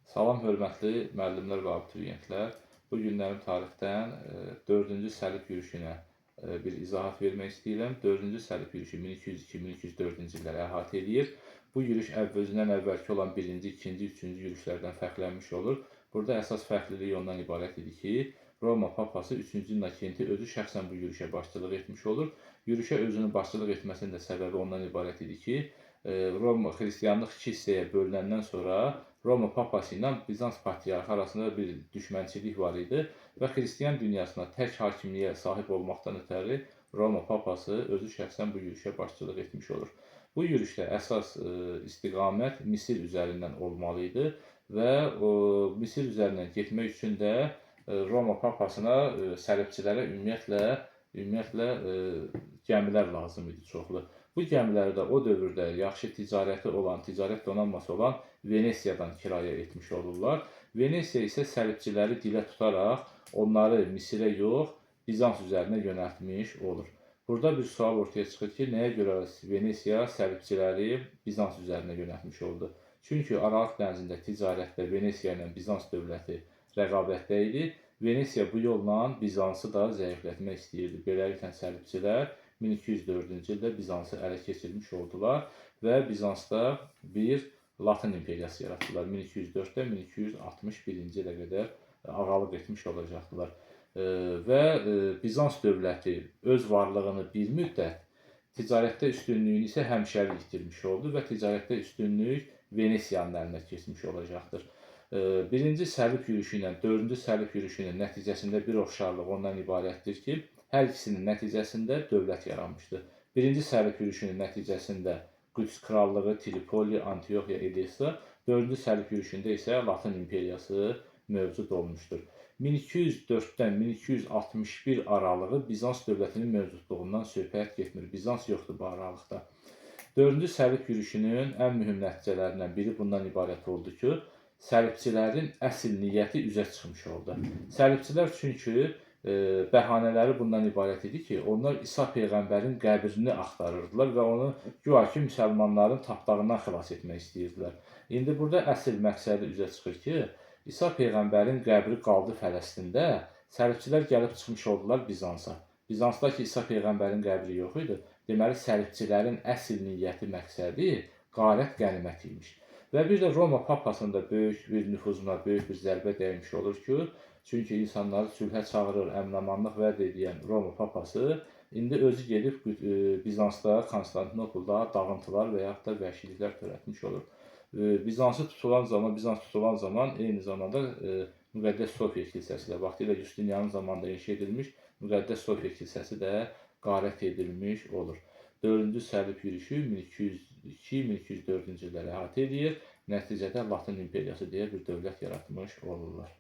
Salam hörmətli müəllimlər və abituriyentlər. Bu günlərim tarixdən 4-cü səlib yürüşünə bir izahat vermək istəyirəm. 4-cü səlib yürüşü 1202-1204-cü illəri əhatə edir. Bu yürüş özündən əvvəlki olan 1-ci, 2-ci, 3-cü yürüşlərdən fərqlənmiş olur. Burada əsas fərqlilik ondan ibarət idi ki, Roma papası 3-cü Innokenti özü şəxsən bu yürüşə başçılıq etmiş olur. Yürüşə özünün başçılıq etməsinin də səbəbi ondan ibarət idi ki, Roma xristianlıq iki hissəyə bölünəndən sonra Roma papası ilə Bizans patriarxı arasında bir düşmənçilik var idi və xristian dünyasına tək hakimliyə sahib olmaqdan ötəri Roma papası özü şəxsən bu yürüşə başçılıq etmiş olur. Bu yürüşdə əsas istiqamət Misir üzərindən olmalı idi və Misir üzərindən getmək üçün də Roma papasına səlibçilərə ümumiyyətlə gəmilər lazım idi çoxlu. Bu gəmiləri də o dövrdə yaxşı ticarət donanması olan Venesiyadan kirayə etmiş olurlar. Venesiya isə səlibçiləri dilə tutaraq onları Misirə yox, Bizans üzərinə yönəltmiş olur. Burada bir sual ortaya çıxır ki, nəyə görə Venesiya səlibçiləri Bizans üzərinə yönəltmiş oldu? Çünki Aralıq dənizində ticarətdə Venesiya ilə Bizans dövləti rəqabətdə idi. Venesiya bu yolla Bizansı da zəiflətmək istəyirdi. Beləliklə səlibçilər 1204-cü ildə Bizansı ələ keçirmiş oldular və Bizansda bir Latın imperiyası yaratdılar. 1204-dən 1261-ci ilə qədər ağalıq etmiş olacaqdılar. Və Bizans dövləti öz varlığını bir müddət, ticarətdə üstünlüyünü isə həmişəlik itirmiş oldu və ticarətdə üstünlük Venesiyanın əlinə keçmiş olacaqdır. Birinci səlib yürüşü ilə 4-cü səlib yürüşünün nəticəsində bir oxşarlıq ondan ibarətdir ki, hər ikisinin nəticəsində dövlət yaranmışdır. Birinci səlib yürüşünün nəticəsində Qüds krallığı, Tripoli, Antioxiya, Edessa, 4-cü səlib yürüşündə isə Latın imperiyası mövcud olmuşdur. 1204-dən 1261 aralığı Bizans dövlətinin mövcudluğundan söhbət getmir. Bizans yoxdur bu aralıqda. 4-cü səlib yürüşünün ən mühüm nəticələrindən biri bundan ibarət oldu ki, səlibçilərin əsl niyyəti üzə çıxmış oldu. Səlibçilər çünki bəhanələri bundan ibarət idi ki, onlar İsa Peyğəmbərin qəbrini axtarırdılar və onu güya ki, müsəlmanların tapdağından xilas etmək istəyirdilər. İndi burada əsl məqsədi üzə çıxır ki, İsa Peyğəmbərin qəbri qaldı Fələstində, səlibçilər gəlib çıxmış oldular Bizansa. Bizansda ki, İsa Peyğəmbərin qəbri yox idi. Deməli, səlibçilərin əsl niyyəti, məqsədi qarət qənimət imiş. Və bir də Roma papasında böyük bir nüfuzuna, böyük bir zərbə dəymiş olur ki, çünki insanları sülhə çağırır, əmin-amanlıq vəd edən Roma papası indi özü gedib Bizansda, Konstantinopolda dağıntılar və yaxud da vəhşiliklər törətmiş olur. Bizans tutulan zaman eyni zamanda Müqəddəs Sofiya kilsəsi də vaxtilə Justinianın zamanında inşa edilmiş Müqəddəs Sofiya kilsəsi də qarət edilmiş olur. 4-cü səlib yürüşü 1202-1204-cü illəri əhatə edir. Nəticədə Latın imperiyası deyə bir dövlət yaratmış olurlar.